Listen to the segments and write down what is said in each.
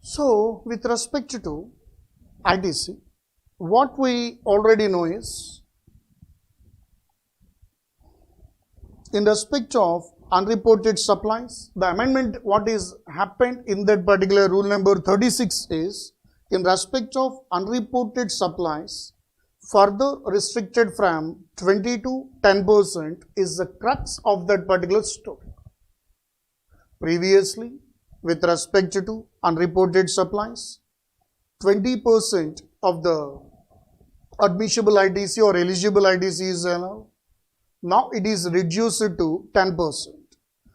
So, with respect to ITC, what we already know is, in respect of unreported supplies, the amendment what is happened in that particular rule number 36 is, in respect of unreported supplies, further restricted from 20 to 10% is the crux of that particular story. Previously, with respect to unreported supplies, 20% of the admissible ITC or eligible ITC is allowed. Now it is reduced to 10%.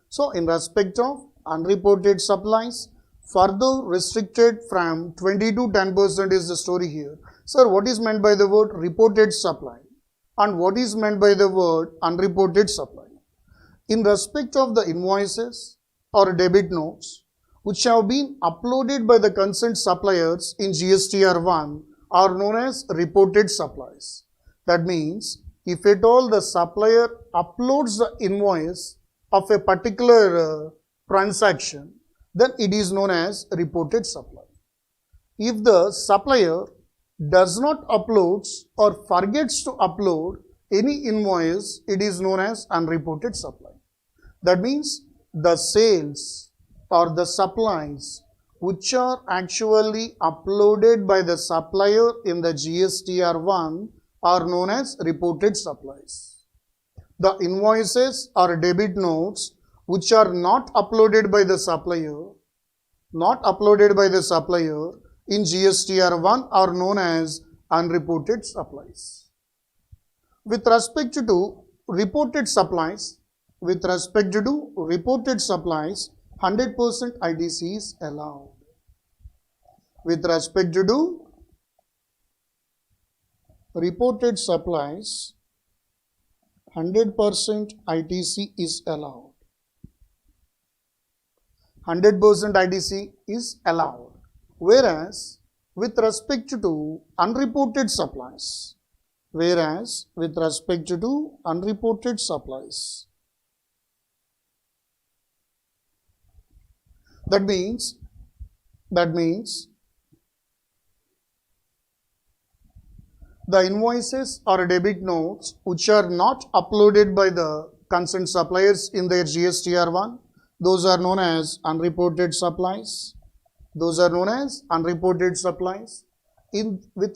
So in respect of unreported supplies, further restricted from 20 to 10% is the story here. Sir, what is meant by the word reported supply and what is meant by the word unreported supply? In respect of the invoices or debit notes which have been uploaded by the concerned suppliers in GSTR1 are known as reported supplies. That means if at all the supplier uploads the invoice of a particular transaction, then it is known as reported supply. If the supplier does not upload or forgets to upload any invoice, it is known as unreported supply. That means the sales or the supplies which are actually uploaded by the supplier in the GSTR1 are known as reported supplies. The invoices or debit notes which are not uploaded by the supplier, in GSTR1 are known as unreported supplies. With respect to reported supplies, 100% ITC is allowed. With respect to reported supplies, 100% ITC is allowed. 100% ITC is allowed. Whereas with respect to unreported supplies, that means the invoices or debit notes which are not uploaded by the concerned suppliers in their GSTR1, those are known as unreported supplies. With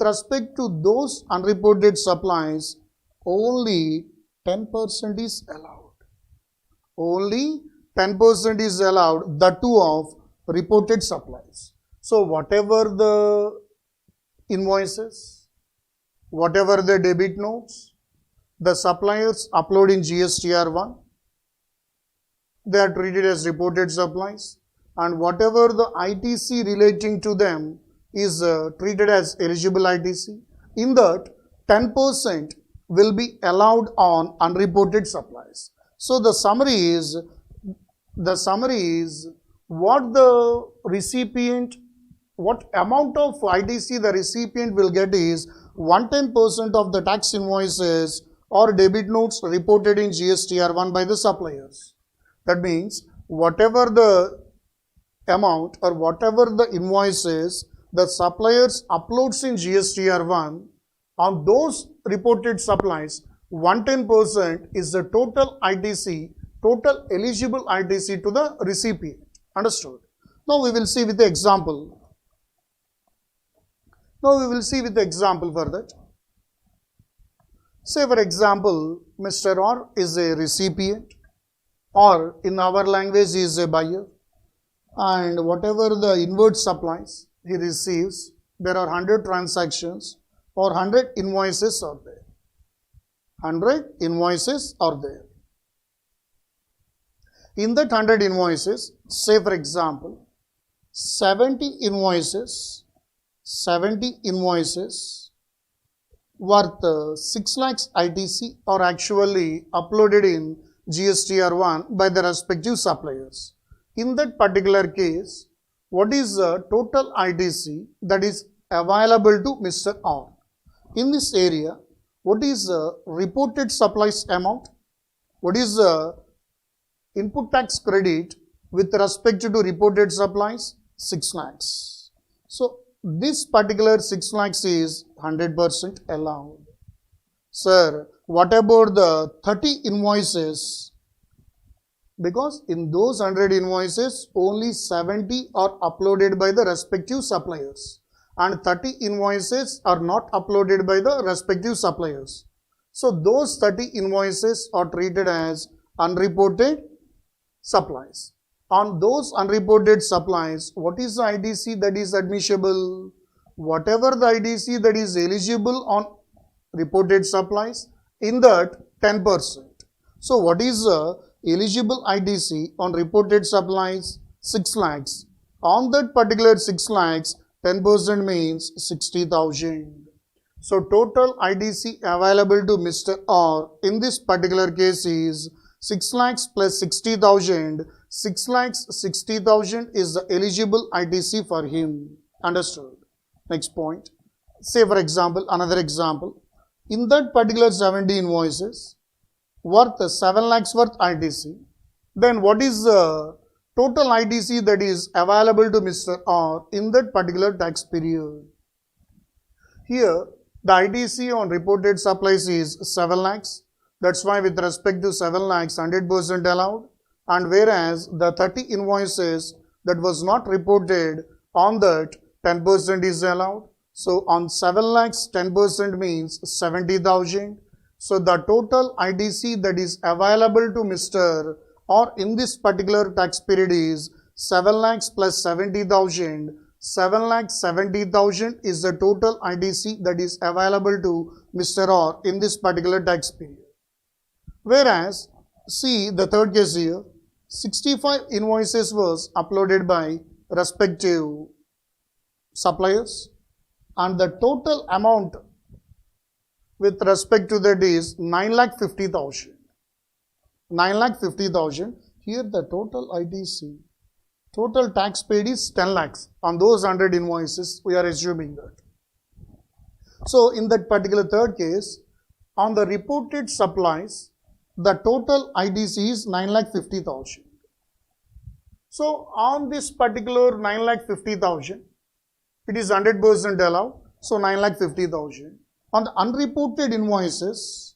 respect to those unreported supplies, only 10% is allowed. Only 10% is allowed, that too of reported supplies. So whatever the invoices, whatever the debit notes, the suppliers upload in GSTR1, they are treated as reported supplies, and whatever the ITC relating to them is treated as eligible ITC. In that, 10% will be allowed on unreported supplies. So the summary is what amount of ITC the recipient will get is 110% of the tax invoices or debit notes reported in GSTR1 by the suppliers. That means whatever the amount or whatever the invoices the suppliers uploads in GSTR1, on those reported supplies, 110% is the total ITC, total eligible ITC to the recipient. Understood? Now we will see with the example. for that. Say for example, Mr. R is a recipient, or in our language is a buyer, and whatever the inward supplies he receives, there are 100 transactions or 100 invoices are there. 100 invoices are there. In that 100 invoices, say for example, 70 invoices worth 6 lakhs ITC are actually uploaded in GSTR1 by the respective suppliers. In that particular case, what is the total ITC that is available to Mr. R? In this area, what is the reported supplies amount? What is the input tax credit with respect to reported supplies? 6 lakhs. So this particular 6 lakhs is 100% allowed. Sir, what about the 30 invoices? Because in those 100 invoices, only 70 are uploaded by the respective suppliers and 30 invoices are not uploaded by the respective suppliers. So those 30 invoices are treated as unreported supplies. On those unreported supplies, what is the IDC that is admissible? Whatever the IDC that is eligible on reported supplies, in that 10%. So what is the eligible IDC on reported supplies? 6 lakhs. On that particular 6 lakhs, 10% means 60,000. So total IDC available to Mr. R in this particular case is 6 lakhs plus 60,000. 6 lakhs 60,000 is the eligible IDC for him. Understood? Next point. Say for example, another example. In that particular 70 invoices worth 7 lakhs worth IDC, then what is the total IDC that is available to Mr. R in that particular tax period? Here the IDC on reported supplies is 7 lakhs. That's why with respect to 7 lakhs 100% allowed, and whereas the 30 invoices that was not reported, on that 10% is allowed. So on 7 lakhs 10% means 70,000. So the total IDC that is available to Mr. or in this particular tax period is 7 lakhs plus 70,000. 7 lakhs 70,000 is the total IDC that is available to Mr. or in this particular tax period. Whereas, see the third case here, 65 invoices was uploaded by respective suppliers and the total amount with respect to that is 9,50,000. 9,50,000. Here the total IDC, total tax paid is 10 lakhs. On those 100 invoices, we are assuming that. So in that particular third case, on the reported supplies, the total IDC is 9,50,000. So on this particular 9,50,000, it is 100% allowed. So 9,50,000. On the unreported invoices,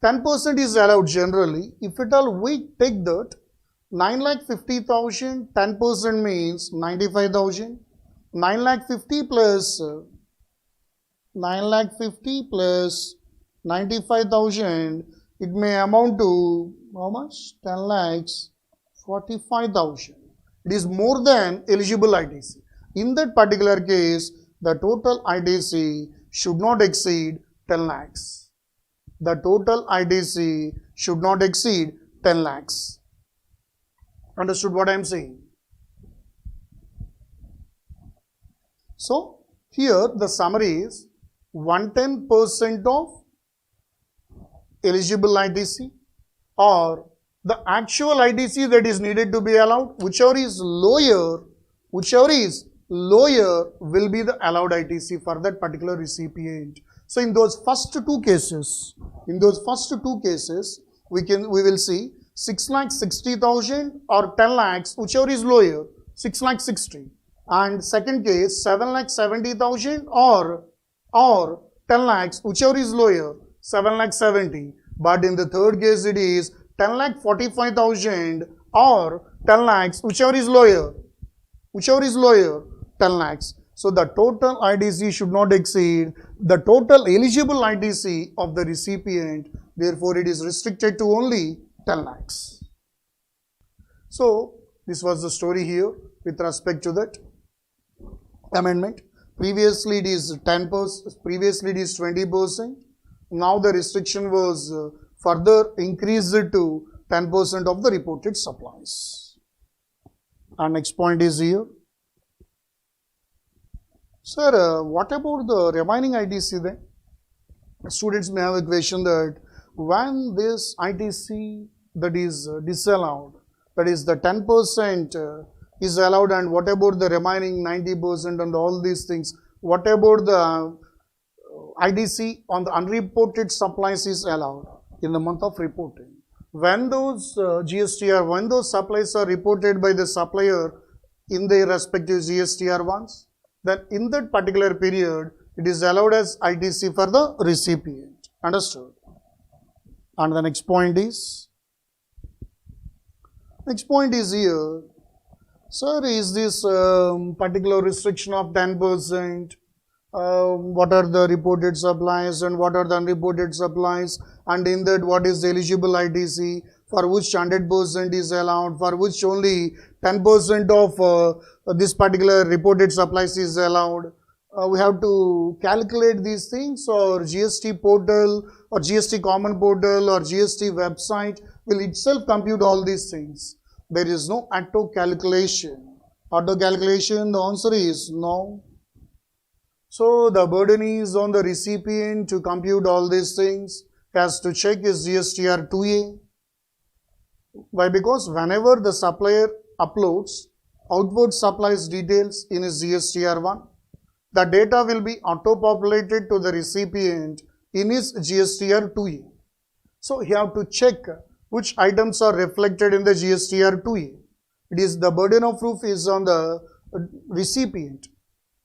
10% is allowed generally. If at all we take that, 9,50,000, 10% means 95,000. 9,50,000 plus 9,50,000 plus 95,000, it may amount to how much? 10 lakhs 45,000. It is more than eligible IDC. In that particular case, the total IDC should not exceed 10 lakhs. The total IDC should not exceed 10 lakhs. Understood what I am saying? So, here the summary is 110% of eligible IDC or the actual IDC that is needed to be allowed, whichever is lower will be the allowed ITC for that particular recipient. So in those first two cases, we will see 6,60,000 or 10 lakhs, whichever is lower, 6,60,000, and second case 7,70,000 or 10 lakhs, whichever is lower, 7,70,000. But in the third case, it is 10,45,000 or 10 lakhs, whichever is lower, 10 lakhs. So the total IDC should not exceed the total eligible IDC of the recipient. Therefore, it is restricted to only 10 lakhs. So this was the story here with respect to that amendment. Previously it is 10%, previously it is 20%. Now the restriction was further increased to 10% of the reported supplies. And next point is here. Sir, what about the remaining ITC then? Students may have a question that when this ITC that is disallowed, that is the 10% is allowed, and what about the remaining 90% and all these things? What about the IDC on the unreported supplies is allowed in the month of reporting? When those GST or when those supplies are reported by the supplier in their respective GSTR ones, then in that particular period, it is allowed as ITC for the recipient. Understood? And the next point is here, sir, is this particular restriction of 10%? What are the reported supplies and what are the unreported supplies, and in that what is the eligible ITC, for which 100% is allowed, for which only 10% of this particular reported supplies is allowed. We have to calculate these things, or GST portal or GST common portal or GST website will itself compute all these things. There is no auto calculation. Auto calculation, the answer is no. So the burden is on the recipient to compute all these things. He has to check his GSTR 2A. Why? Because whenever the supplier uploads outward supplies details in his GSTR 1, the data will be auto-populated to the recipient in his GSTR 2A. So he have to check which items are reflected in the GSTR 2A. It is the burden of proof is on the recipient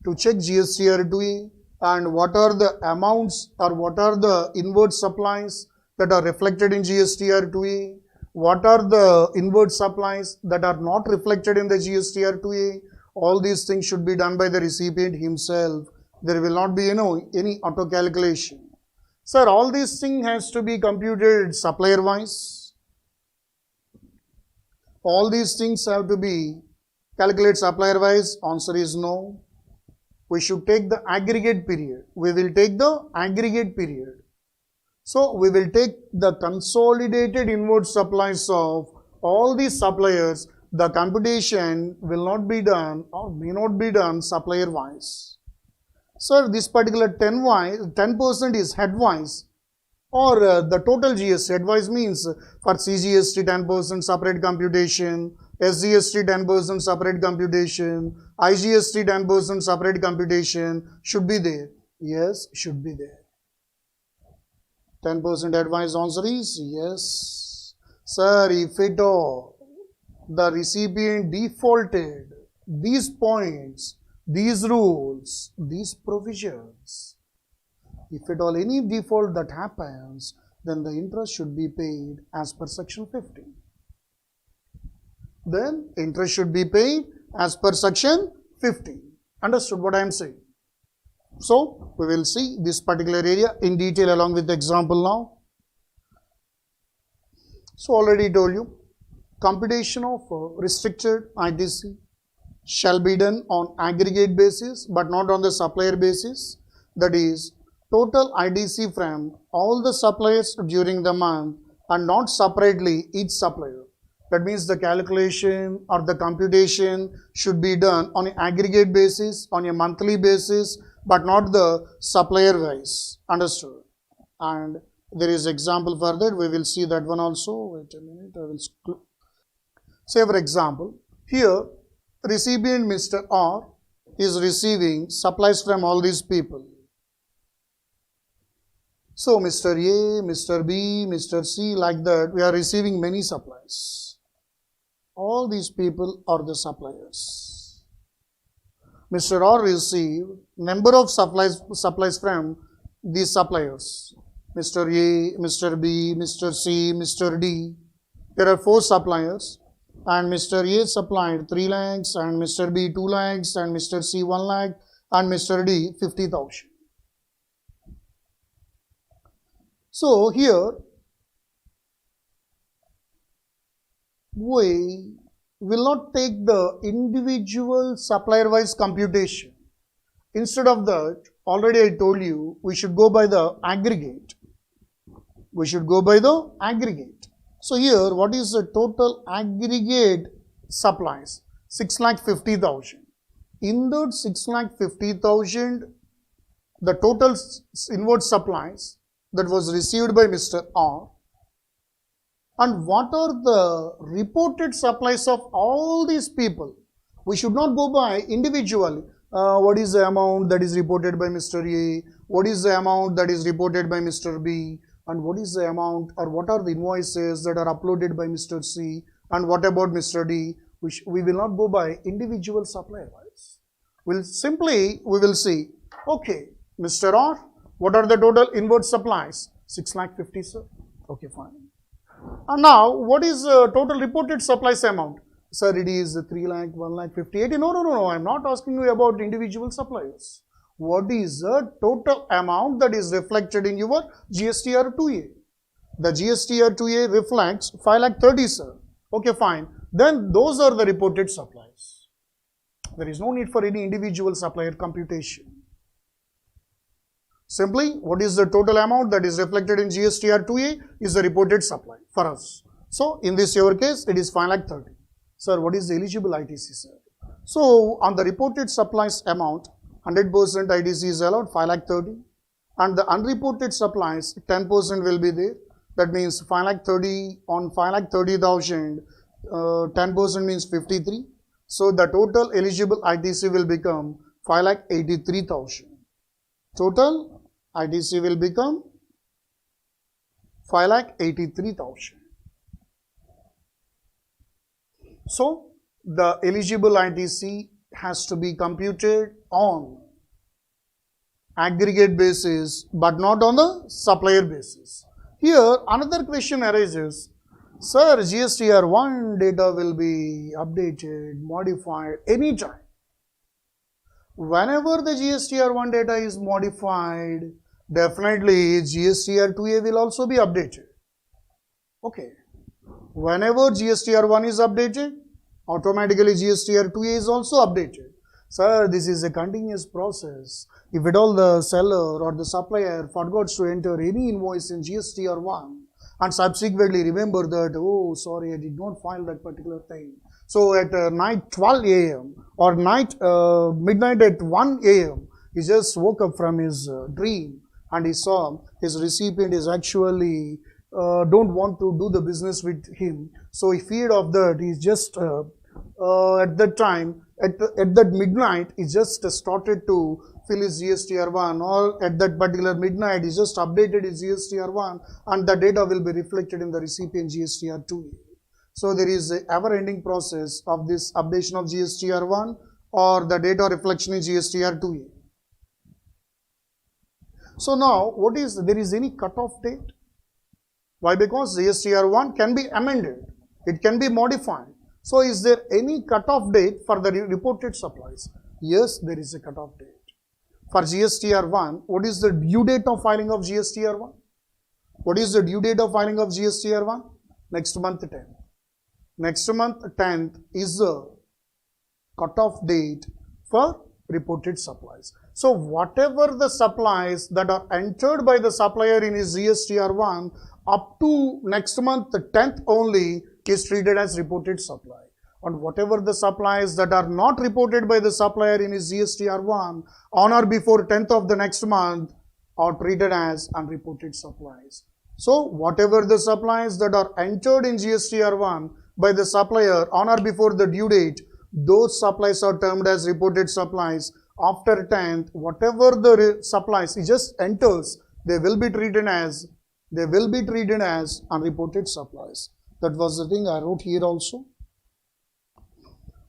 to check GSTR 2A and what are the amounts or what are the inward supplies that are reflected in GSTR 2A, what are the inward supplies that are not reflected in the GSTR 2A. All these things should be done by the recipient himself. There will not be any auto calculation. Sir, all these things has to be computed supplier wise. All these things have to be calculated supplier wise. Answer is no. We should take the aggregate period. We will take the aggregate period. So we will take the consolidated inward supplies of all these suppliers. The computation will not be done or may not be done supplier wise. Sir, this particular 10% is headwise, or the total GST. Headwise means for CGST 10% separate computation, SGST 10% separate computation, IGST 10% separate computation should be there. Yes, should be there. 10% advice answer is yes. Sir, if at all the recipient defaulted these points, these rules, these provisions, if at all any default that happens, then the interest should be paid as per section 50. Then interest should be paid as per section 50. Understood what I am saying? So we will see this particular area in detail along with the example now. So already told you, computation of restricted ITC shall be done on aggregate basis but not on the supplier basis. That is, total ITC from all the suppliers during the month and not separately each supplier. That means the calculation or the computation should be done on an aggregate basis, on a monthly basis, but not the supplier wise. Understood? And there is example for that. We will see that one also. Wait a minute. I will say for example, here recipient Mr. R is receiving supplies from all these people. So Mr. A, Mr. B, Mr. C, like that, we are receiving many supplies. All these people are the suppliers. Mr. R received number of supplies from these suppliers. Mr. A, Mr. B, Mr. C, Mr. D. There are 4 suppliers, and Mr. A supplied 3 lakhs, and Mr. B 2 lakhs, and Mr. C 1 lakh, and Mr. D 50,000. So here we will not take the individual supplier wise computation. Instead of that, already I told you, we should go by the aggregate. We should go by the aggregate. So here, what is the total aggregate supplies? 6,50,000. In that 6,50,000, the total inward supplies that was received by Mr. R, and what are the reported supplies of all these people? We should not go by individually. What is the amount that is reported by Mr. A? What is the amount that is reported by Mr. B? And what is the amount or what are the invoices that are uploaded by Mr. C? And what about Mr. D? We will not go by individual supplier wise. we will see, okay, Mr. R, what are the total inward supplies? 6,50,000, sir. Okay, fine. And now, what is total reported supplies amount? Sir, it is 3 lakh, 1 lakh, 58. No. I am not asking you about individual suppliers. What is the total amount that is reflected in your GSTR 2A? The GSTR 2A reflects 5 lakh 30, sir. Okay, fine. Then those are the reported supplies. There is no need for any individual supplier computation. Simply, what is the total amount that is reflected in GSTR 2A is the reported supply for us. So, in this your case, it is 5 lakh 30. Sir, what is the eligible ITC, sir? So, on the reported supplies amount, 100% ITC is allowed, 5 lakh 30. And the unreported supplies, 10% will be there. That means 5 lakh 30 on 5 lakh 30,000, 10% means 53. So, the total eligible ITC will become 5 lakh 83,000. Total ITC will become 5 lakh 83,000. So, the eligible ITC has to be computed on aggregate basis but not on the supplier basis. Here, another question arises, sir, GSTR 1 data will be updated, modified anytime. Whenever the GSTR 1 data is modified, definitely GSTR 2A will also be updated. Okay. Whenever GSTR 1 is updated, automatically GSTR 2A is also updated. Sir, this is a continuous process. If at all the seller or the supplier forgot to enter any invoice in GSTR 1 and subsequently remember that, oh, sorry, I did not file that particular thing. So, at night 12 a.m. or midnight at 1 a.m., he just woke up from his dream and he saw his recipient is actually don't want to do the business with him. So, he feared of that. He just at that time, at that midnight, he just started to fill his GSTR 1, or at that particular midnight, he just updated his GSTR 1 and the data will be reflected in the recipient GSTR 2. So, there is a ever-ending process of this updation of GSTR 1 or the data reflection in GSTR 2A. So, now there is any cutoff date? Why? Because GSTR 1 can be amended, it can be modified. So, is there any cutoff date for the reported supplies? Yes, there is a cutoff date. For GSTR 1, what is the due date of filing of GSTR 1? What is the due date of filing of GSTR 1? Next month 10th. Next month 10th is the cutoff date for reported supplies. So, whatever the supplies that are entered by the supplier in his GSTR 1 up to next month 10th only is treated as reported supply. And whatever the supplies that are not reported by the supplier in his GSTR 1 on or before 10th of the next month are treated as unreported supplies. So, whatever the supplies that are entered in GSTR 1 by the supplier on or before the due date, those supplies are termed as reported supplies. After 10th, whatever the supplies he just enters, they will be treated as unreported supplies. That was the thing I wrote here also.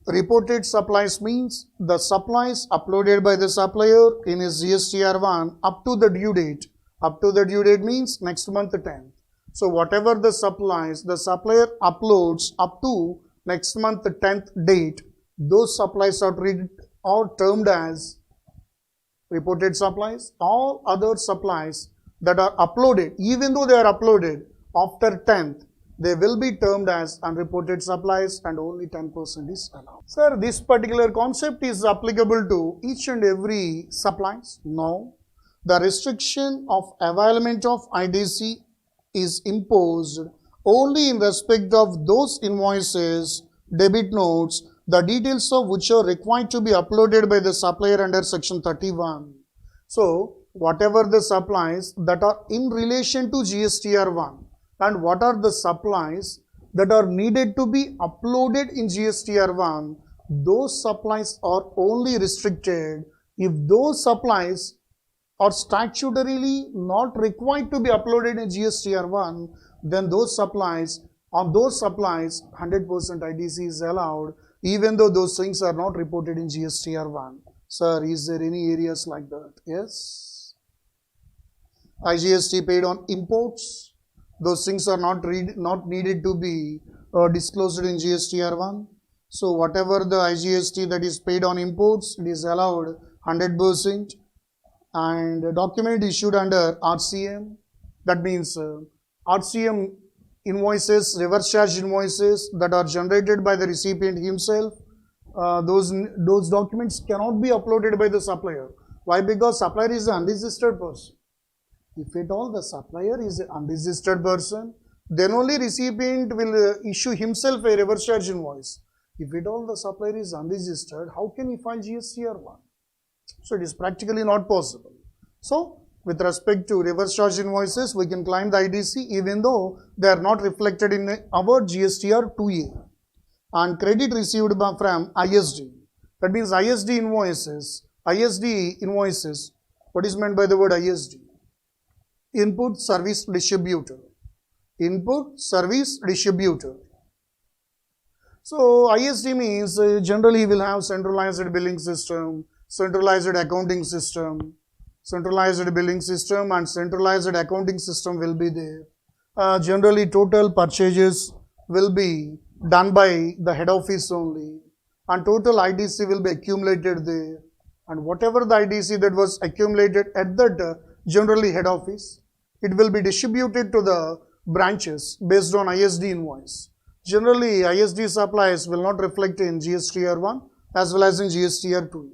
Reported supplies means the supplies uploaded by the supplier in his GSTR 1 up to the due date. Up to the due date means next month 10th. So, whatever the supplies the supplier uploads up to next month 10th date, those supplies are termed as reported supplies. All other supplies that are uploaded, even though they are uploaded after 10th, they will be termed as unreported supplies and only 10% is allowed. Sir, this particular concept is applicable to each and every supplies? No. The restriction of availment of ITC is imposed only in respect of those invoices, debit notes, the details of which are required to be uploaded by the supplier under section 31. So, whatever the supplies that are in relation to GSTR 1 and what are the supplies that are needed to be uploaded in GSTR 1, those supplies are only restricted if those supplies are statutorily not required to be uploaded in GSTR 1, then those supplies, on those supplies 100% ITC is allowed even though those things are not reported in GSTR 1. Sir, is there any areas like that? Yes. IGST paid on imports. Those things are not needed to be disclosed in GSTR1. So whatever the IGST that is paid on imports, it is allowed 100%. And document issued under RCM, that means RCM invoices, reverse charge invoices that are generated by the recipient himself, those documents cannot be uploaded by the supplier. Why? Because supplier is an unregistered person. If at all the supplier is an unregistered person, then only recipient will issue himself a reverse charge invoice. If at all the supplier is unregistered, how can he file GSTR1? So it is practically not possible. So with respect to reverse charge invoices, we can claim the IDC even though they are not reflected in our GSTR2A. And credit received from ISD. That means ISD invoices. What is meant by the word ISD? Input Service Distributor. Input Service Distributor. So ISD means generally will have centralized billing system, centralized accounting system, centralized billing system and centralized accounting system will be there. Generally total purchases will be done by the head office only and total IDC will be accumulated there, and whatever the IDC that was accumulated at that generally head office, it will be distributed to the branches based on ISD invoice. Generally ISD supplies will not reflect in GSTR1 as well as in GSTR2A.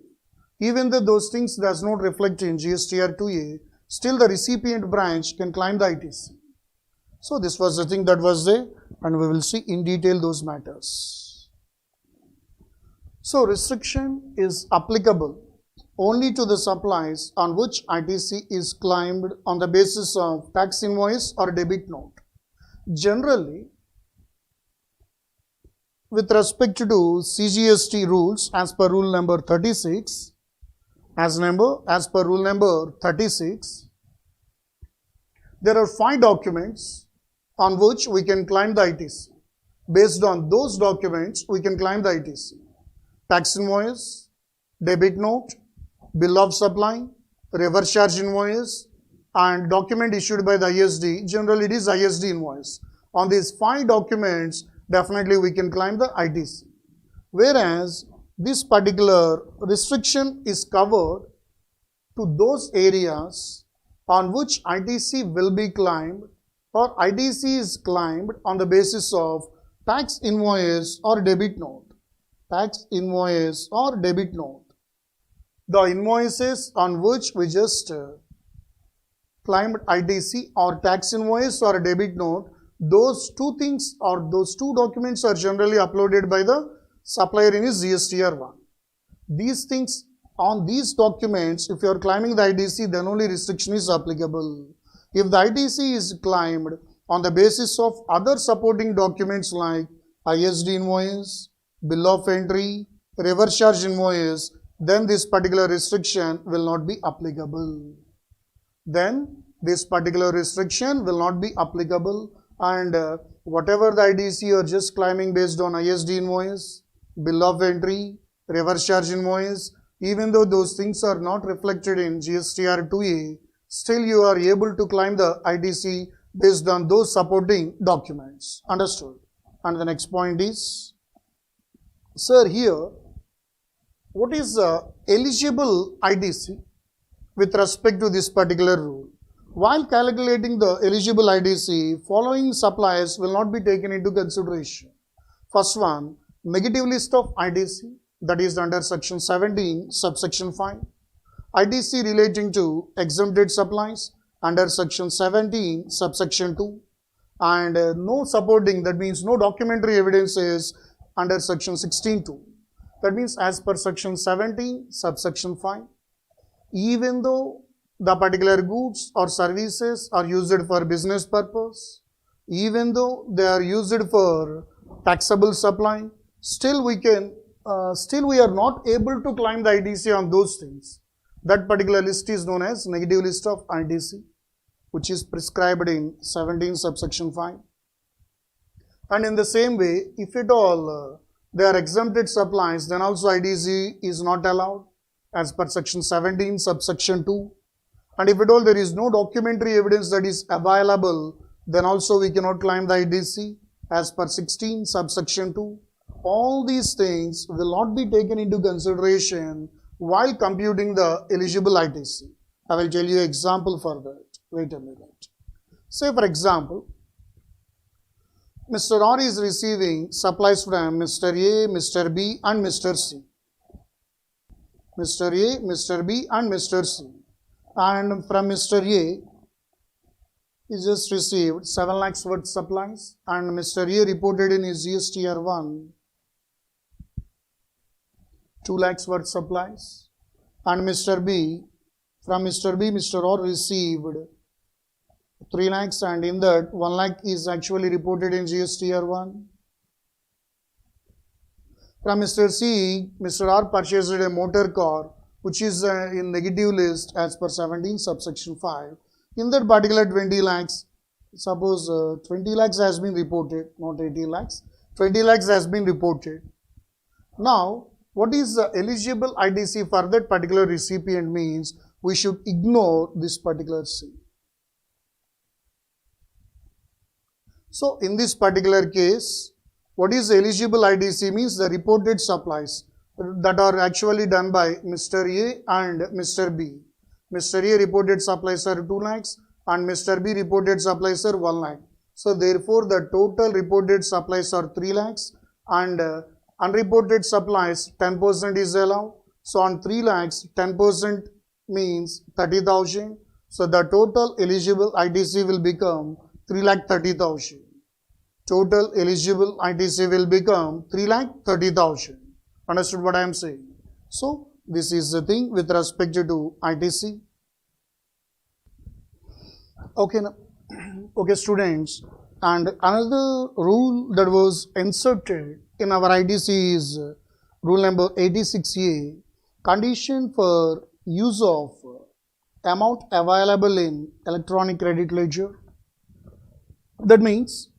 Even though those things does not reflect in GSTR2A, still the recipient branch can claim the ITC. So this was the thing that was there, and we will see in detail those matters. So restriction is applicable only to the supplies on which ITC is claimed on the basis of tax invoice or debit note. Generally, with respect to CGST rules as per rule number 36, as per rule number 36, there are 5 documents on which we can claim the ITC. Based on those documents, we can claim the ITC. Tax invoice, debit note, bill of supply, reverse charge invoice, and document issued by the ISD. Generally, it is ISD invoice. On these 5 documents, definitely we can claim the ITC. Whereas, this particular restriction is covered to those areas on which ITC will be claimed or ITC is claimed on the basis of tax invoice or debit note. Tax invoice or debit note. The invoices on which we just claimed ITC or tax invoice or debit note, those 2 things or those 2 documents are generally uploaded by the supplier in his GSTR1. These things on these documents, if you are claiming the ITC, then only restriction is applicable. If the ITC is claimed on the basis of other supporting documents like ISD invoice, bill of entry, reverse charge invoice, then this particular restriction will not be applicable. And whatever the ITC you are just claiming based on ISD invoice, bill of entry, reverse charge invoice, even though those things are not reflected in GSTR2A, still you are able to claim the ITC based on those supporting documents. Understood? And the next point is, sir, here, what is eligible ITC with respect to this particular rule? While calculating the eligible ITC, following suppliers will not be taken into consideration. First one, negative list of ITC, that is under section 17, subsection 5. ITC relating to exempted supplies under section 17, subsection 2. And no supporting, that means no documentary evidences under section 16.2. That means as per section 17, subsection 5. Even though the particular goods or services are used for business purpose, even though they are used for taxable supply, still we are not able to claim the ITC on those things. That particular list is known as negative list of ITC, which is prescribed in 17 subsection 5. And in the same way, if at all they are exempted supplies, then also ITC is not allowed. as per section 17 subsection 2. And if at all there is no documentary evidence that is available, then also we cannot claim the ITC as per 16 subsection 2. All these things will not be taken into consideration while computing the eligible ITC. I will tell you an example for that. Wait a minute. Say for example, Mr. R is receiving supplies from Mr. A, Mr. B and Mr. C. Mr. A, Mr. B and Mr. C. And from Mr. A, he just received 7 lakhs worth supplies and Mr. A reported in his GST 1 2 lakhs worth supplies, and Mr. B, from Mr. B, Mr. R received 3 lakhs and in that 1 lakh is actually reported in GST 1. From Mr. C, Mr. R purchased a motor car which is in negative list as per 17 subsection 5. In that particular 20 lakhs, suppose 20 lakhs has been reported, not 80 lakhs, 20 lakhs has been reported. Now, what is the eligible ITC for that particular recipient means we should ignore this particular C. So, in this particular case, what is eligible ITC means the reported supplies that are actually done by Mr. A and Mr. B. Mr. A reported supplies are 2 lakhs and Mr. B reported supplies are 1 lakh. So, therefore, the total reported supplies are 3 lakhs and unreported supplies 10% is allowed. So, on 3 lakhs 10% means 30,000. So, the total eligible ITC will become 3,30,000. Total eligible ITC will become 3,30,000. Understood what I am saying? So, this is the thing with respect to ITC. Okay, now, okay students, and another rule that was inserted in our ITC is rule number 86A, condition for use of amount available in electronic credit ledger. That means,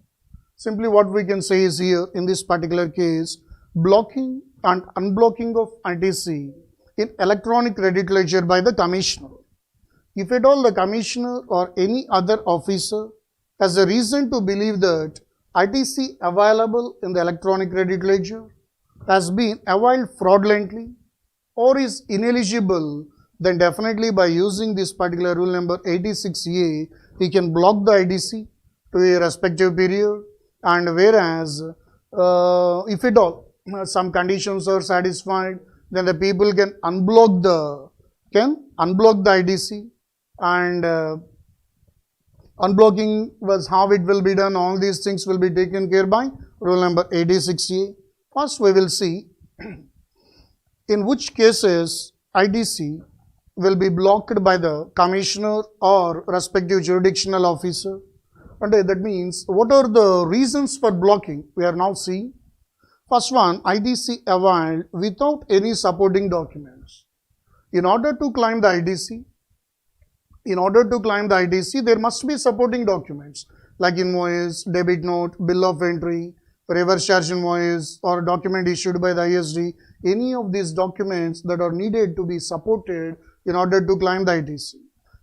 simply what we can say is here in this particular case, blocking and unblocking of ITC in electronic credit ledger by the commissioner. If at all the commissioner or any other officer has a reason to believe that ITC available in the electronic credit ledger has been availed fraudulently or is ineligible, then definitely by using this particular rule number 86A, he can block the ITC to a respective period, and whereas if at all some conditions are satisfied, then the people can unblock the ITC, and unblocking was how it will be done. All these things will be taken care by rule number 86A. First we will see in which cases ITC will be blocked by the commissioner or respective jurisdictional officer. And that means what are the reasons for blocking? We are now seeing. First one, ITC availed without any supporting documents. In order to claim the ITC, there must be supporting documents like invoice, debit note, bill of entry, reverse charge invoice or document issued by the ISD. Any of these documents that are needed to be supported in order to claim the ITC.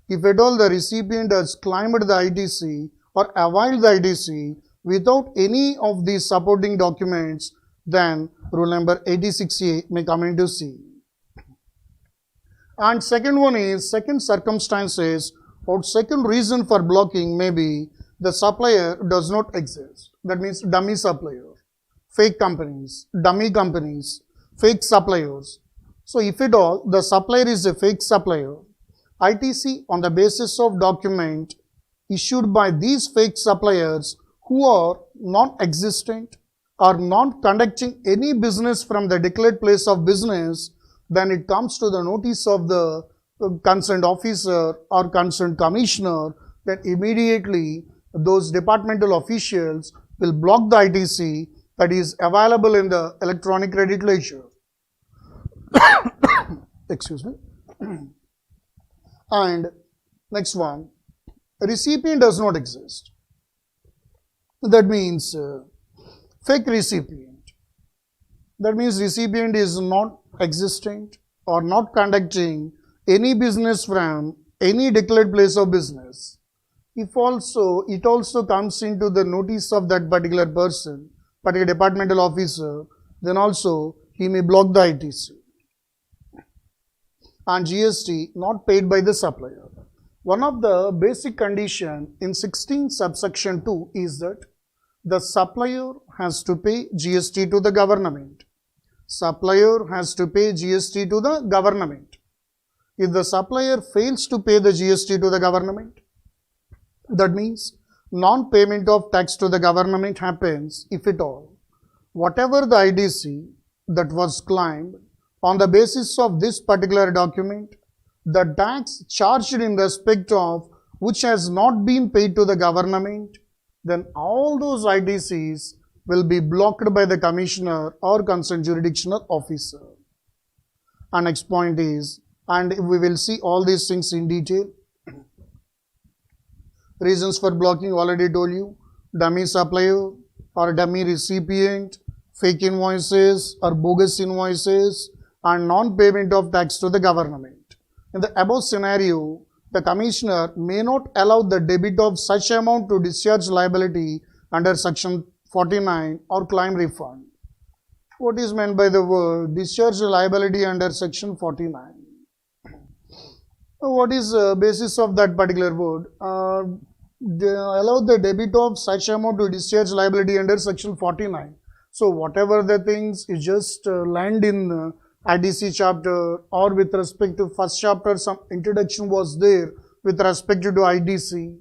If at all the recipient has claimed the ITC or availed the ITC without any of these supporting documents, then rule number 86A may come into C. And second one is, second circumstances or second reason for blocking may be the supplier does not exist. That means dummy supplier, fake companies, dummy companies, fake suppliers. So if at all the supplier is a fake supplier, ITC on the basis of document issued by these fake suppliers who are non-existent or not conducting any business from the declared place of business, then it comes to the notice of the concerned officer or concerned commissioner, then immediately those departmental officials will block the ITC that is available in the electronic credit ledger. Excuse me. And next one, recipient does not exist. That means fake recipient. That means recipient is not existent or not conducting any business from any declared place of business, if it also comes into the notice of that particular person, particular departmental officer, then also he may block the ITC and GST not paid by the supplier. One of the basic condition in 16 subsection 2 is that the supplier has to pay GST to the government. Supplier has to pay GST to the government. If the supplier fails to pay the GST to the government, that means non-payment of tax to the government happens if at all. Whatever the IDC that was claimed on the basis of this particular document, the tax charged in respect of which has not been paid to the government, then all those IDCs will be blocked by the commissioner or concerned jurisdictional officer. And next point is, and we will see all these things in detail. Reasons for blocking already told you: dummy supplier or dummy recipient, fake invoices or bogus invoices, and non-payment of tax to the government. In the above scenario, the commissioner may not allow the debit of such amount to discharge liability under section 49 or claim refund. What is meant by the word discharge liability under section 49? What is the basis of that particular word? Allow the debit of such amount to discharge liability under section 49. So whatever the things is just land in IDC chapter, or with respect to first chapter some introduction was there with respect to IDC.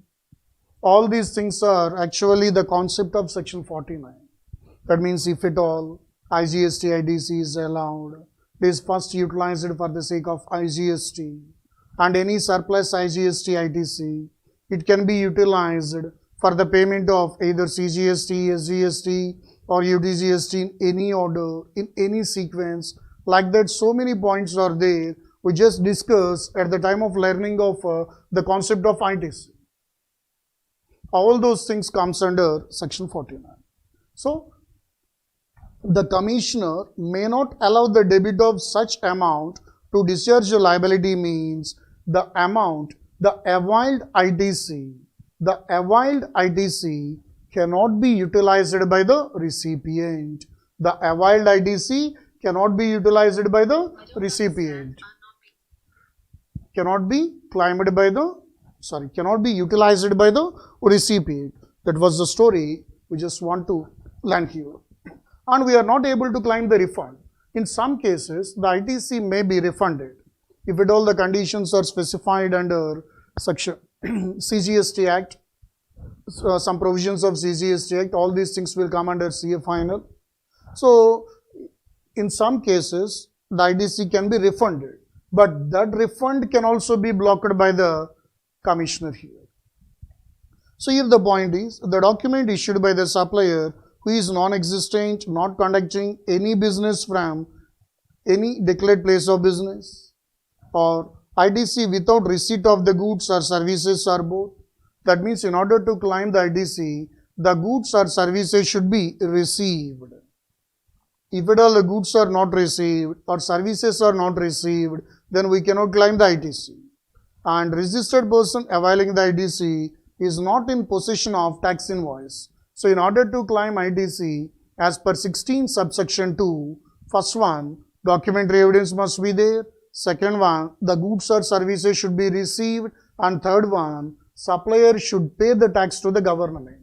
All these things are actually the concept of section 49. That means if at all IGST IDC is allowed, it is first utilized for the sake of IGST, and any surplus IGST ITC, it can be utilized for the payment of either CGST, SGST or UTGST in any order, in any sequence. Like that, so many points are there. We just discussed at the time of learning of the concept of ITC. All those things comes under section 49. So, the commissioner may not allow the debit of such amount to discharge the liability means the amount, the availed ITC cannot be utilized by the recipient. The availed ITC cannot be utilized by the recipient. Cannot be utilized by the recipient. That was the story we just want to learn here. And we are not able to claim the refund. In some cases, the ITC may be refunded if at all the conditions are specified under section CGST Act, some provisions of CGST Act. All these things will come under CA final. So, in some cases, the IDC can be refunded, but that refund can also be blocked by the commissioner here. So, here the point is, the document issued by the supplier who is non-existent, not conducting any business from any declared place of business, or IDC without receipt of the goods or services or both. That means in order to claim the IDC, the goods or services should be received. If at all the goods are not received or services are not received, then we cannot claim the ITC. And registered person availing the ITC is not in possession of tax invoice. So, in order to claim ITC as per 16 subsection 2, first one, documentary evidence must be there. Second one, the goods or services should be received. And third one, supplier should pay the tax to the government.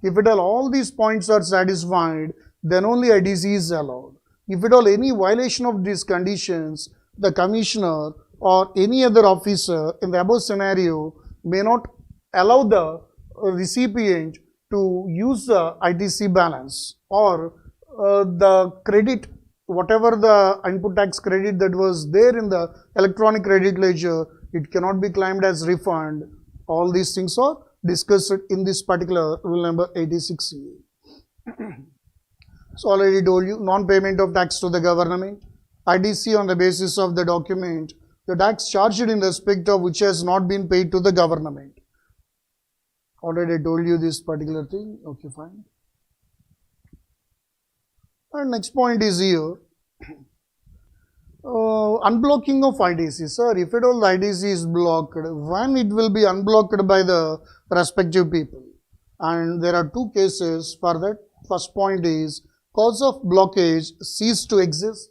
If at all these points are satisfied, then only ITC is allowed. If at all any violation of these conditions, the commissioner or any other officer in the above scenario may not allow the recipient to use the ITC balance or the credit, whatever the input tax credit that was there in the electronic credit ledger, it cannot be claimed as refund. All these things are discussed in this particular rule number 86CA. So, already told you, non-payment of tax to the government, ITC on the basis of the document, the tax charged in respect of which has not been paid to the government. Already told you this particular thing, okay, fine. And next point is here, unblocking of IDC. Sir, if at all the IDC is blocked, when it will be unblocked by the respective people? And there are two cases for that. First point is cause of blockage cease to exist,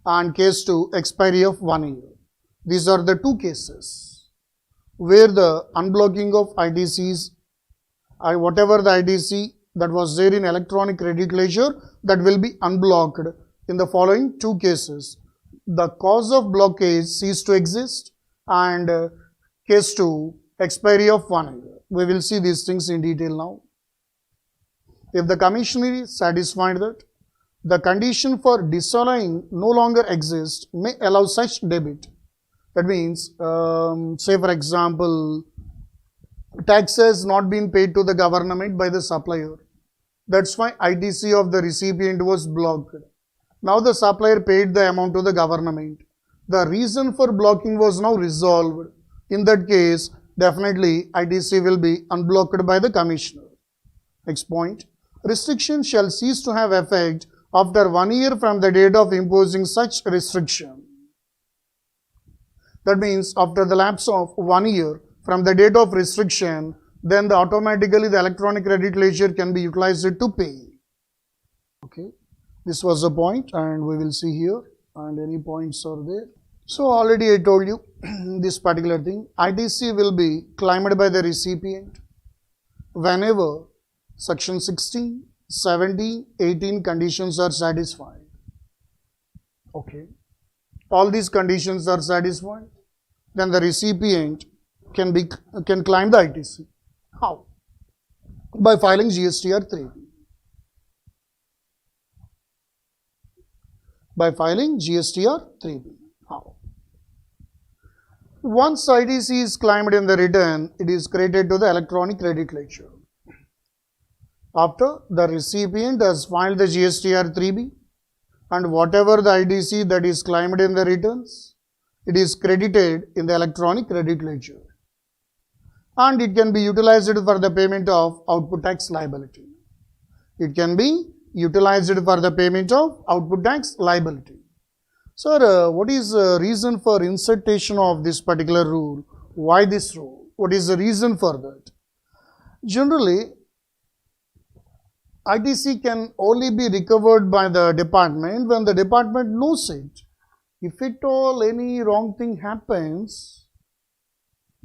and case 2, expiry of 1 year. These are the two cases where the unblocking of IDCs, whatever the IDC that was there in electronic credit ledger, that will be unblocked in the following two cases. The cause of blockage cease to exist, and case 2, expiry of 1 year. We will see these things in detail now. If the commissioner is satisfied that the condition for disallowing no longer exists, may allow such debit. That means, say for example, tax has not been paid to the government by the supplier. That's why ITC of the recipient was blocked. Now the supplier paid the amount to the government. The reason for blocking was now resolved. In that case, definitely ITC will be unblocked by the commissioner. Next point. Restriction shall cease to have effect after 1 year from the date of imposing such restriction. That means after the lapse of 1 year from the date of restriction, then automatically the electronic credit ledger can be utilized to pay. Okay, this was the point, and we will see here, and any points are there. So already I told you this particular thing. ITC will be claimed by the recipient whenever section 16, 17, 18 conditions are satisfied. Okay, all these conditions are satisfied, then the recipient can claim the ITC. How? By filing GSTR 3B. By filing GSTR 3B. How? Once ITC is claimed in the return, it is credited to the electronic credit ledger. After the recipient has filed the GSTR 3B, and whatever the ITC that is claimed in the returns, it is credited in the electronic credit ledger, and it can be utilized for the payment of output tax liability. It can be utilized for the payment of output tax liability. Sir, what is the reason for insertion of this particular rule? Why this rule? What is the reason for that? Generally, ITC can only be recovered by the department when the department knows it. If at all any wrong thing happens,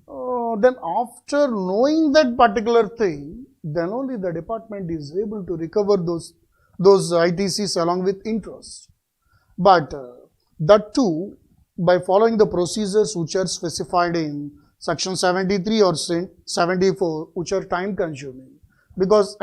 then after knowing that particular thing, then only the department is able to recover those ITCs along with interest. But that too, by following the procedures which are specified in section 73 or 74, which are time consuming, because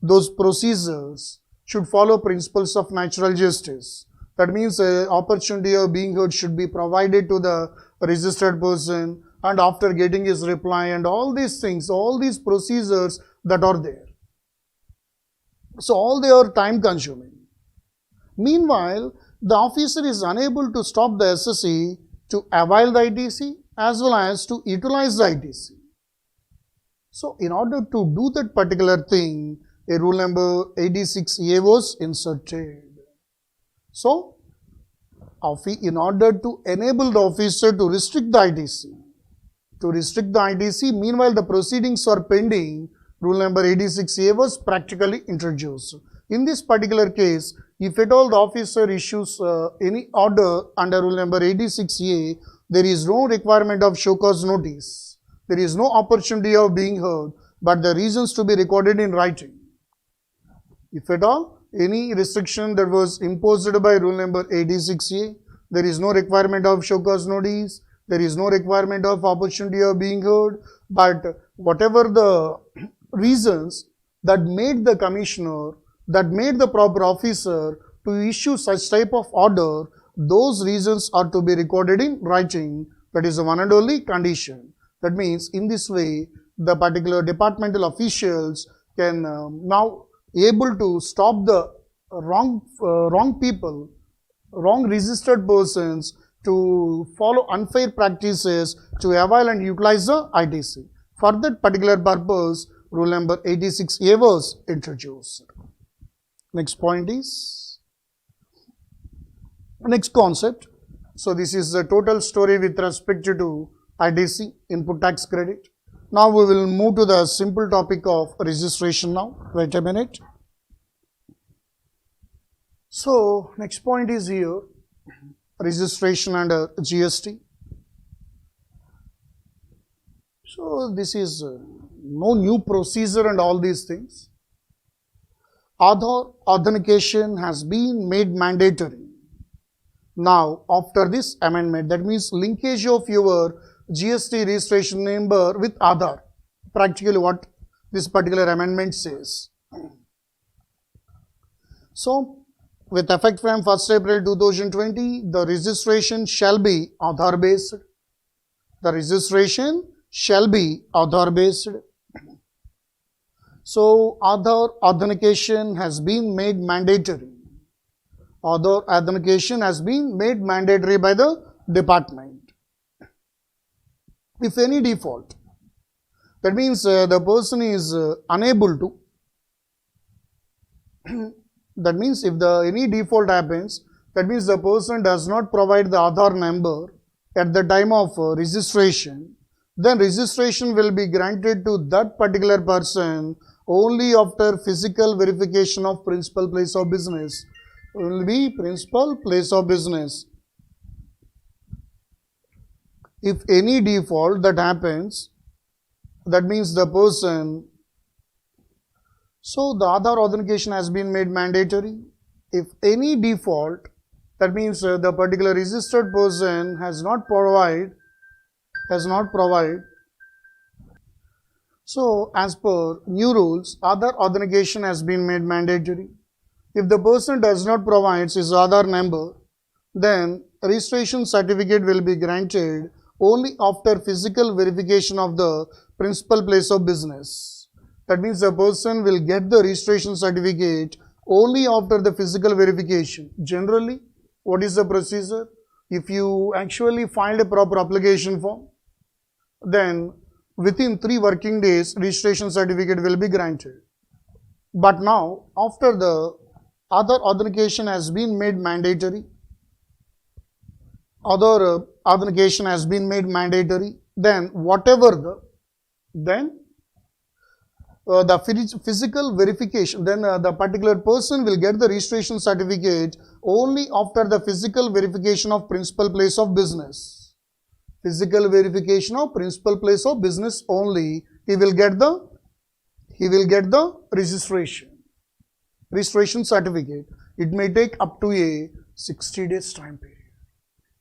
those procedures should follow principles of natural justice. That means opportunity of being heard should be provided to the registered person, and after getting his reply and all these things, all these procedures that are there. So all they are time consuming. Meanwhile, the officer is unable to stop the SSE to avail the ITC as well as to utilize the ITC. So in order to do that particular thing, a rule number 86A was inserted. So, in order to enable the officer to restrict the ITC, meanwhile the proceedings are pending, rule number 86A was practically introduced. In this particular case, if at all the officer issues any order under rule number 86A, there is no requirement of show cause notice. There is no opportunity of being heard, but the reasons to be recorded in writing. If at all any restriction that was imposed by rule number 86A, there is no requirement of show cause notice, there is no requirement of opportunity of being heard, but whatever the reasons that made the commissioner, that made the proper officer to issue such type of order, those reasons are to be recorded in writing. That is the one and only condition. That means in this way, the particular departmental officials can now able to stop the wrong people, wrong registered persons to follow unfair practices to avail and utilize the ITC. For that particular purpose, rule number 86A was introduced. Next point is Next concept. So this is the total story with respect to ITC, input tax credit. Now we will move to the simple topic of registration now. Wait a minute. So next point is here, registration under GST. So this is no new procedure and all these things. Aadhaar authentication has been made mandatory. Now after this amendment, that means linkage of your GST registration number with Aadhaar. Practically what this particular amendment says. So with effect from 1st April 2020, the registration shall be Aadhaar based. The registration shall be Aadhaar based. So Aadhaar authentication has been made mandatory. Aadhaar authentication has been made mandatory by the department. If any default, that means the person is unable to. That means if any default happens, that means the person does not provide the Aadhaar number at the time of registration, then registration will be granted to that particular person only after physical verification of principal place of business. Will be principal place of business. If any default that happens, that means the person, so the Aadhaar authentication has been made mandatory. If any default, that means the particular registered person has not provide. So as per new rules, Aadhaar authentication has been made mandatory. If the person does not provide his Aadhaar number, then registration certificate will be granted only after physical verification of the principal place of business. That means the person will get the registration certificate only after the physical verification. Generally, what is the procedure? If you actually filed a proper application form, then within 3 working days, registration certificate will be granted. But now, after the Aadhaar authentication has been made mandatory, Aadhaar authentication has been made mandatory, then whatever the physical verification, then the particular person will get the registration certificate only after the physical verification of principal place of business. Physical verification of principal place of business only, he will get the registration certificate. It may take up to a 60 days time period.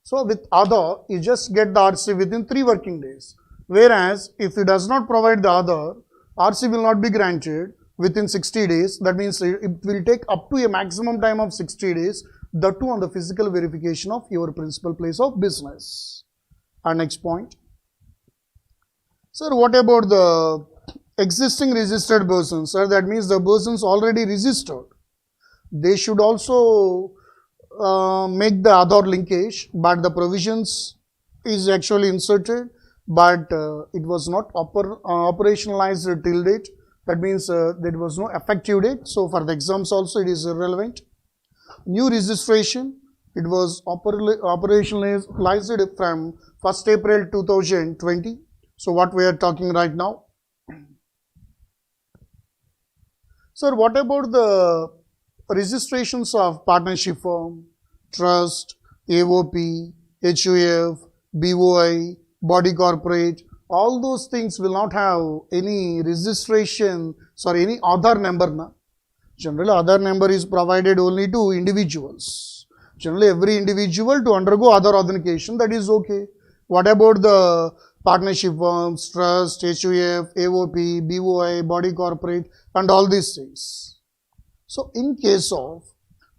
So with Aadhaar, you just get the RC within 3 working days. Whereas if he does not provide the Aadhaar, RC will not be granted within 60 days. That means it will take up to a maximum time of 60 days, that too on the physical verification of your principal place of business. Our next point. Sir, what about the existing registered persons? Sir, that means the persons already registered. They should also make the Aadhaar linkage, but the provisions is actually inserted, but it was not operationalized till date. That means there was no effective date. So for the exams also it is irrelevant. New registration, it was operationalized from 1st April 2020. So what we are talking right now. Sir, what about the registrations of partnership firm, trust, AOP, HUF, BOI, body corporate? All those things will not have any registration, any Aadhaar number. Na? Generally, Aadhaar number is provided only to individuals. Generally, every individual to undergo Aadhaar authentication, that is okay. What about the partnership firms, trust, HUF, AOP, BOI, body corporate, and all these things? So, in case of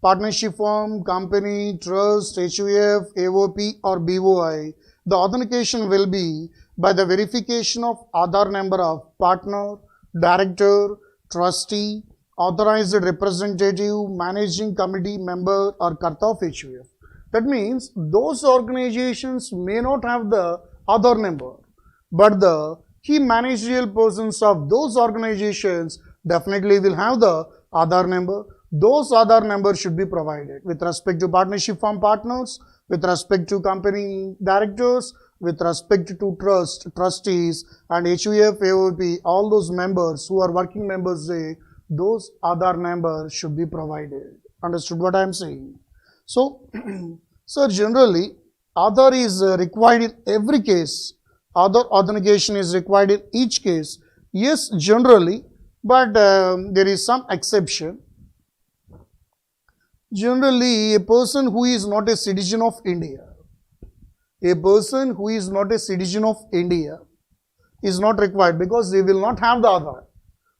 partnership firm, company, trust, HUF, AOP, or BOI, the authentication will be by the verification of Aadhaar number of partner, director, trustee, authorized representative, managing committee member, or Karta of HUF. That means those organizations may not have the Aadhaar number, but the key managerial persons of those organizations definitely will have the Aadhaar number. those Aadhaar numbers should be provided with respect to partnership firm partners, with respect to company directors, with respect to trustees and HUF, AOP, all those members who are working members there, those Aadhaar numbers should be provided. Understood what I am saying? So, so generally, Aadhaar is required in every case. Aadhaar authentication is required in each case. Yes, generally, but there is some exception. Generally, a person who is not a citizen of India, is not required because they will not have the Aadhaar.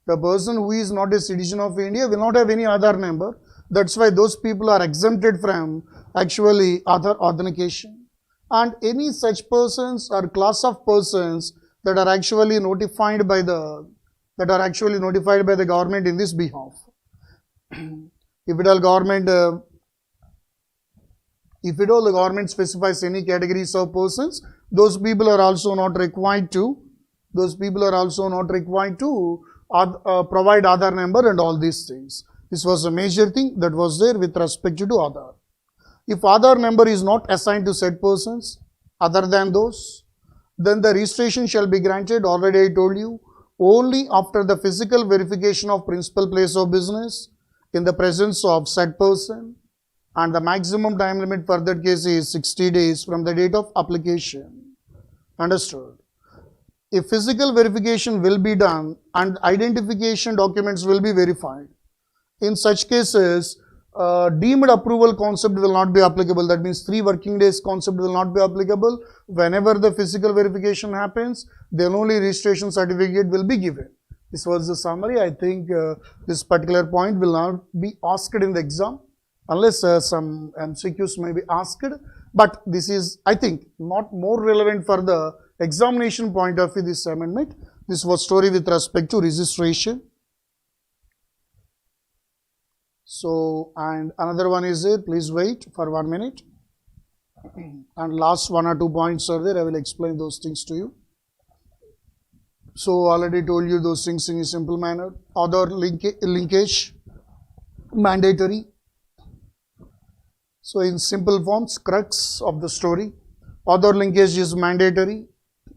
The person who is not a citizen of India will not have any Aadhaar number. That's why those people are exempted from actually Aadhaar authentication. And any such persons or class of persons that are actually notified by the government in this behalf. If the government specifies any categories of persons, those people are also not required to provide Aadhaar number and all these things. This was a major thing that was there with respect to Aadhaar. If Aadhaar number is not assigned to said persons other than those, then the registration shall be granted, already I told you, only after the physical verification of principal place of business in the presence of said person, and the maximum time limit for that case is 60 days from the date of application. Understood? If physical verification will be done and identification documents will be verified, in such cases, deemed approval concept will not be applicable. That means 3 working days concept will not be applicable. Whenever the physical verification happens, then only registration certificate will be given. This was the summary. I think this particular point will not be asked in the exam unless some MCQs may be asked. But this is, I think, not more relevant for the examination point of view, this amendment. This was story with respect to registration. So, and another one is there, please wait for 1 minute. And last 1 or 2 points are there, I will explain those things to you. So, already told you those things in a simple manner. Aadhaar linkage, mandatory. So, in simple forms, crux of the story, Aadhaar linkage is mandatory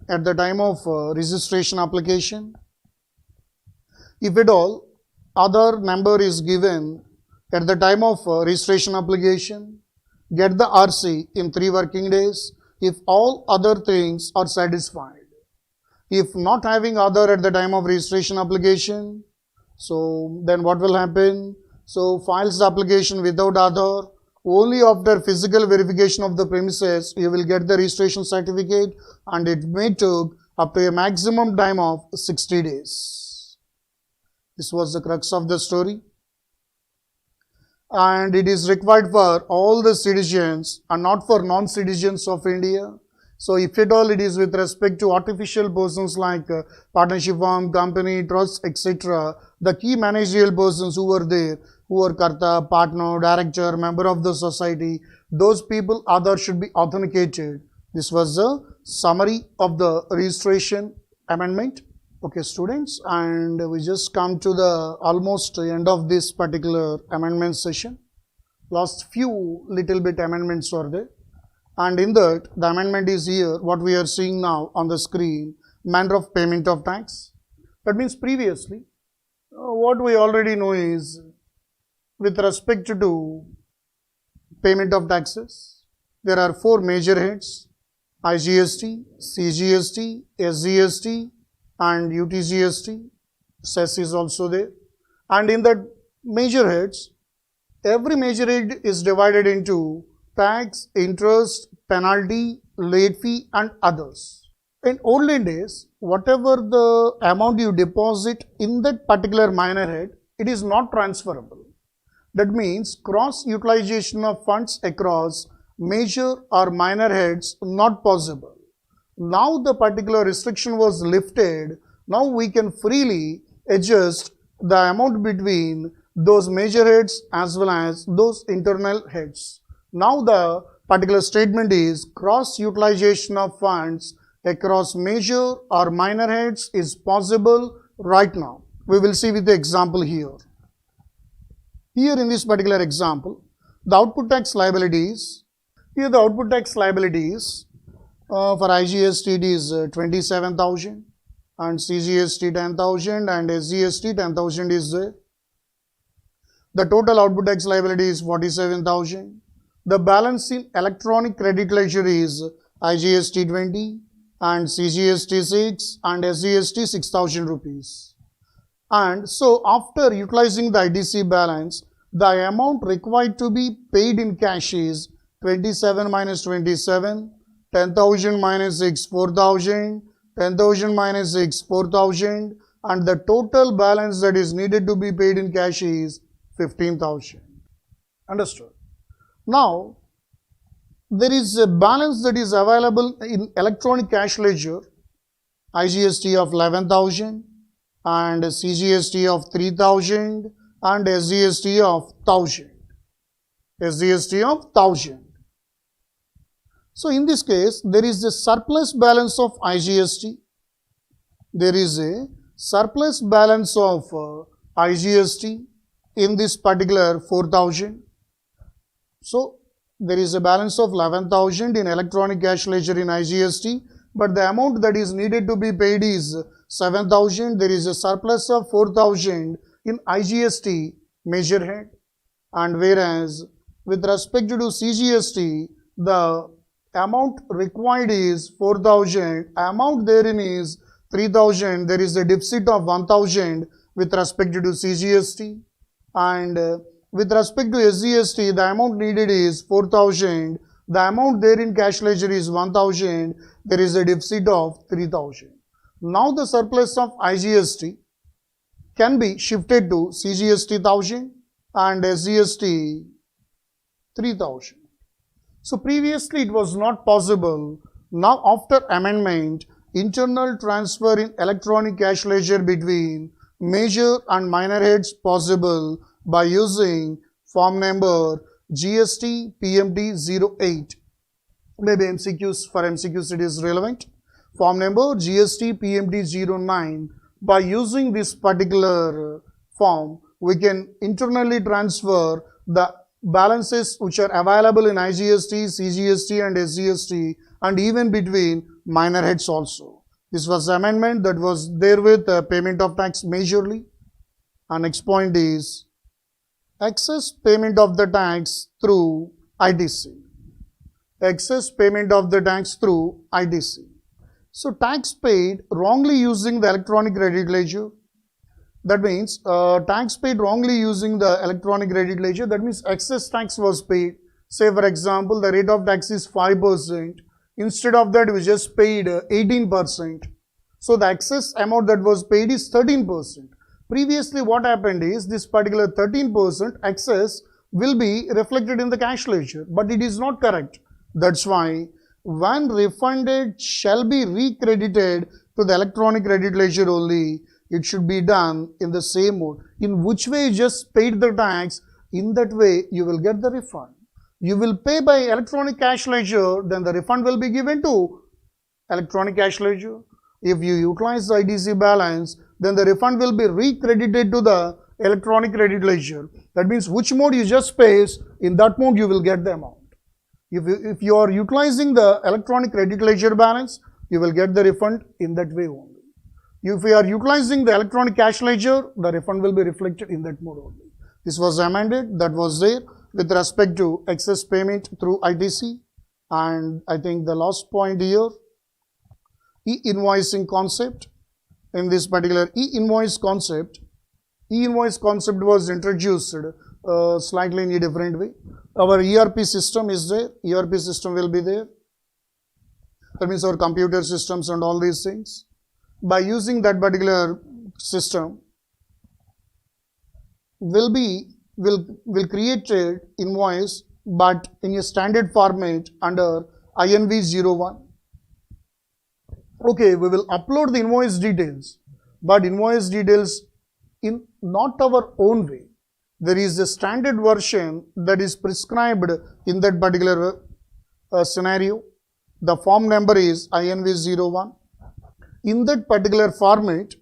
at the time of registration application. If at all, Aadhaar number is given at the time of registration application, get the RC in 3 working days if all other things are satisfied. If not having Aadhaar at the time of registration application, so then what will happen? So files the application without Aadhaar. Only after physical verification of the premises, you will get the registration certificate, and it may take up to a maximum time of 60 days. This was the crux of the story. And it is required for all the citizens and not for non-citizens of India. So if at all it is with respect to artificial persons like partnership firm, company, trust, etc., the key managerial persons who were there, who are Karta, partner, director, member of the society, those people, Aadhaar should be authenticated. This was the summary of the registration amendment. Okay, students, and we just come to the almost end of this particular amendment session. Last few little bit amendments are there, and in that the amendment is here, what we are seeing now on the screen, manner of payment of tax. That means previously, what we already know is with respect to payment of taxes, there are 4 major heads: IGST, CGST, SGST, and UTGST. Cess is also there. And in that major heads, every major head is divided into tax, interest, penalty, late fee, and others. In olden days, whatever the amount you deposit in that particular minor head, it is not transferable. That means cross utilization of funds across major or minor heads not possible. Now the particular restriction was lifted. Now we can freely adjust the amount between those major heads as well as those internal heads. Now the particular statement is cross utilization of funds across major or minor heads is possible right now. We will see with the example here. Here in this particular example, the output tax liabilities, here the output tax liabilities for IGST it is 27,000 and CGST 10,000 and SGST 10,000 is there. The total output tax liability is 47,000. The balance in electronic credit ledger is IGST 20 and CGST 6 and SGST 6,000 rupees. And so after utilizing the ITC balance, the amount required to be paid in cash is 27 minus 27, 10,000 minus 6, 4,000, 10,000 minus 6, 4,000, and the total balance that is needed to be paid in cash is 15,000. Understood? Now, there is a balance that is available in electronic cash ledger, IGST of 11,000 and CGST of 3,000 and SGST of 1,000. SGST of 1,000. So, in this case, there is a surplus balance of IGST. There is a surplus balance of IGST in this particular 4,000. So, there is a balance of 11,000 in electronic cash ledger in IGST, but the amount that is needed to be paid is 7,000. There is a surplus of 4,000 in IGST measure head, and whereas with respect to CGST, the amount required is 4,000, amount therein is 3,000, there is a deficit of 1,000 with respect to CGST, and with respect to SGST, the amount needed is 4,000, the amount there in cash ledger is 1,000, there is a deficit of 3,000. Now the surplus of IGST can be shifted to CGST 1,000 and SGST 3,000. So previously it was not possible. Now after amendment, internal transfer in electronic cash ledger between major and minor heads possible by using form number GST PMT 08. Maybe MCQs, for MCQs it is relevant. Form number GST PMT 09. By using this particular form, we can internally transfer the balances which are available in IGST, CGST and SGST and even between minor heads also. This was amendment that was there with payment of tax majorly. And next point is excess payment of the tax through ITC. Excess payment of the tax through ITC. So tax paid wrongly using the electronic credit ledger. That means tax paid wrongly using the electronic credit ledger. That means excess tax was paid. Say for example, the rate of tax is 5%. Instead of that, we just paid 18%. So the excess amount that was paid is 13%. Previously, what happened is this particular 13% excess will be reflected in the cash ledger, but it is not correct. That's why when refunded shall be recredited to the electronic credit ledger only. It should be done in the same mode. In which way you just paid the tax, in that way you will get the refund. You will pay by electronic cash ledger, then the refund will be given to electronic cash ledger. If you utilize the ITC balance, then the refund will be recredited to the electronic credit ledger. That means which mode you just pays, in that mode you will get the amount. If you are utilizing the electronic credit ledger balance, you will get the refund in that way only. If you are utilizing the electronic cash ledger, the refund will be reflected in that mode only. This was amended, that was there with respect to excess payment through ITC. And I think the last point here, e-invoicing concept. In this particular e-invoice concept was introduced slightly in a different way. Our ERP system is there, ERP system will be there. That means our computer systems and all these things. By using that particular system, will create an invoice but in a standard format under INV01. Okay, we will upload the invoice details, but invoice details in not our own way. There is a standard version that is prescribed in that particular scenario. The form number is INV01. In that particular format,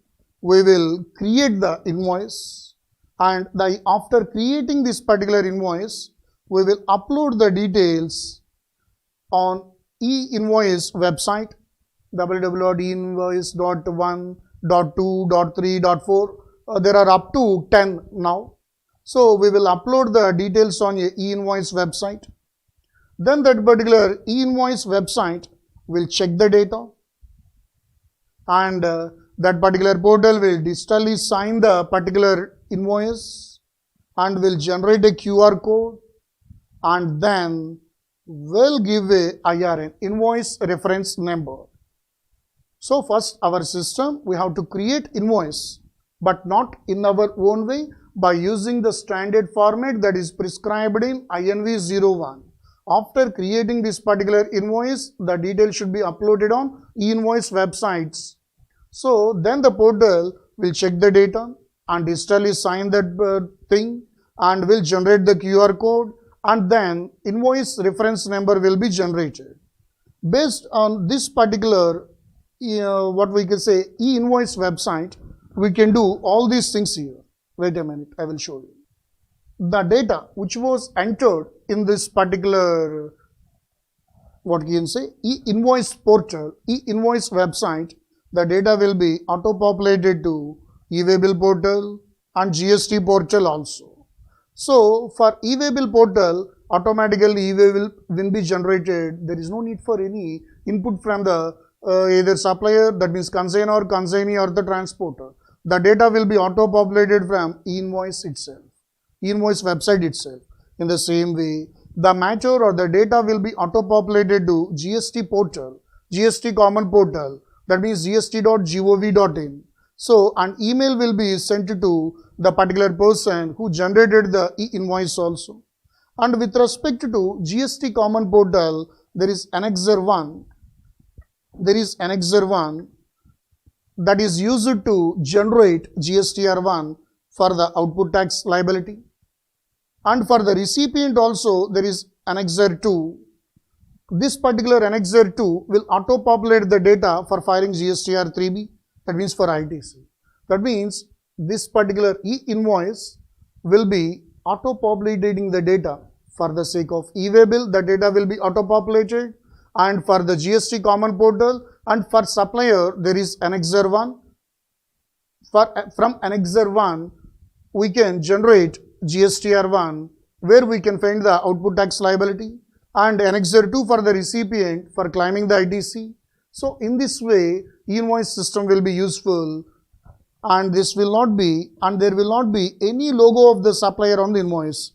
we will create the invoice and after creating this particular invoice, we will upload the details on e-invoice website www.einvoice.1.2.3.4. There are up to 10 now. So we will upload the details on a e-invoice website. Then that particular e-invoice website will check the data, and that particular portal will digitally sign the particular invoice and will generate a QR code, and then will give a IRN, invoice reference number. So first, our system, we have to create invoice, but not in our own way, by using the standard format that is prescribed in INV01. After creating this particular invoice, the details should be uploaded on e-invoice websites. So then the portal will check the data and digitally sign that thing and will generate the QR code, and then invoice reference number will be generated. Based on this particular what we can say e-invoice website, we can do all these things here. Wait a minute, I will show you. The data which was entered in this particular, what you can say, e-invoice portal, e-invoice website, the data will be auto-populated to e-waybill portal and GST portal also. So for e-waybill portal, automatically e-waybill will be generated. There is no need for any input from the either supplier, that means consignor or consignee, or the transporter. The data will be auto-populated from e-invoice itself, e-invoice website itself. In the same way, the matter or the data will be auto-populated to GST portal, GST common portal, that means gst.gov.in. So an email will be sent to the particular person who generated the e-invoice also. And with respect to GST common portal, there is annexure 1. There is annexure 1 that is used to generate GSTR1 for the output tax liability. And for the recipient also, there is annexure 2. This particular annexure 2 will auto-populate the data for filing GSTR3B, that means for ITC. That means this particular e-invoice will be auto-populating the data. For the sake of e-waybill, the data will be auto-populated, and for the GST common portal, and for supplier, there is annexure 1. From annexure 1, we can generate GSTR1, where we can find the output tax liability, and annexure 2 for the recipient for claiming the ITC. So in this way, e-invoice system will be useful, and this will not be, and there will not be any logo of the supplier on the invoice.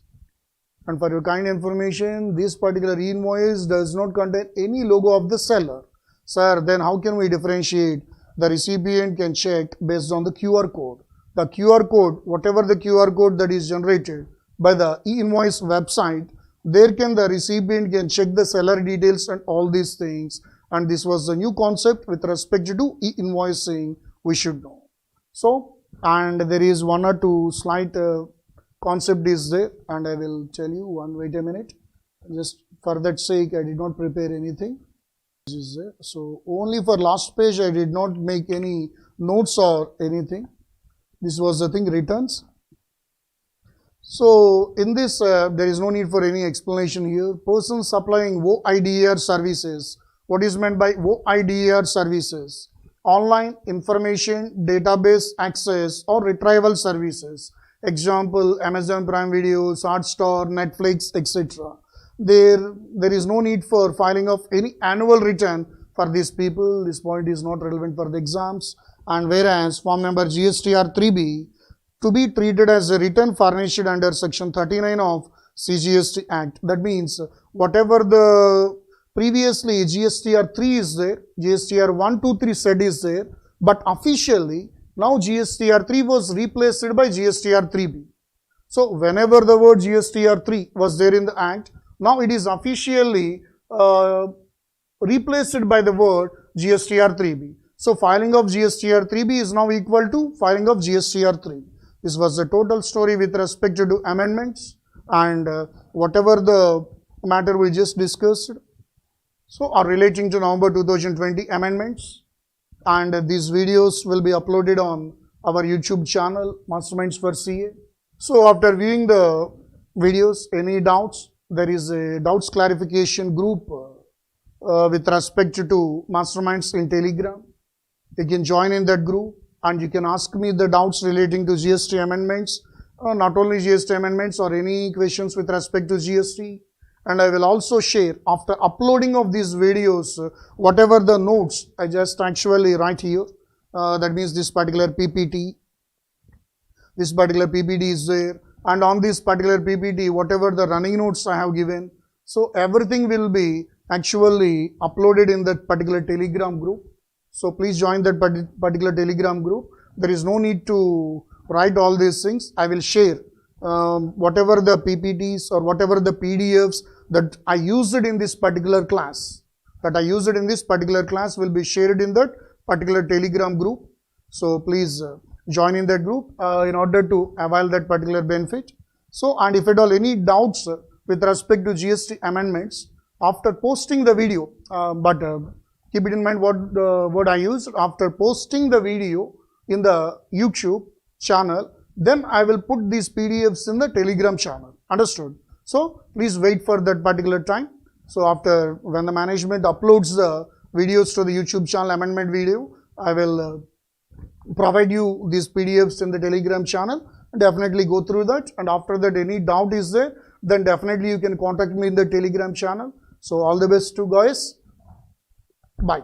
And for your kind information, this particular e-invoice does not contain any logo of the seller. Sir, then how can we differentiate? The recipient can check based on the QR code. The QR code, whatever the QR code that is generated by the e-invoice website, there can the recipient can check the seller details and all these things. And this was the new concept with respect to e-invoicing we should know. So, and there is one or two slight concept is there, and I will tell you one. Wait a minute. Just for that sake, I did not prepare anything. This is there. So only for last page, I did not make any notes or anything. This was the thing, returns. So in this, there is no need for any explanation here. Person supplying OIDR services. What is meant by OIDR services? Online information database access or retrieval services. Example, Amazon Prime Videos, Hotstar, Netflix, etc. There is no need for filing of any annual return for these people. This point is not relevant for the exams. And whereas form number GSTR3B to be treated as a return furnished under section 39 of CGST Act. That means whatever the previously GSTR3 is there, GSTR1, 2, 3 said is there, but officially now GSTR3 was replaced by GSTR3B. So whenever the word GSTR3 was there in the Act, now it is officially replaced by the word GSTR3B. So filing of GSTR3B is now equal to filing of GSTR3. This was the total story with respect to amendments and whatever the matter we just discussed. So are relating to November 2020 amendments. And these videos will be uploaded on our YouTube channel, Masterminds for CA. So after viewing the videos, any doubts, there is a doubts clarification group with respect to Masterminds in Telegram. You can join in that group and you can ask me the doubts relating to GST amendments, not only GST amendments or any questions with respect to GST. And I will also share after uploading of these videos, whatever the notes I just actually write here. That means this particular PPT, this particular PPT is there, and on this particular PPT, whatever the running notes I have given, so everything will be actually uploaded in that particular Telegram group. So please join that particular Telegram group. There is no need to write all these things. I will share whatever the PPTs or whatever the PDFs that I used it in this particular class, will be shared in that particular Telegram group. So please join in that group in order to avail that particular benefit. So, and if at all any doubts with respect to GST amendments, after posting the video, keep it in mind what I used, after posting the video in the YouTube channel, then I will put these PDFs in the Telegram channel. Understood? So please wait for that particular time. So after, when the management uploads the videos to the YouTube channel amendment video, I will provide you these PDFs in the Telegram channel. Definitely go through that, and after that any doubt is there, then definitely you can contact me in the Telegram channel. So all the best to guys. Bye.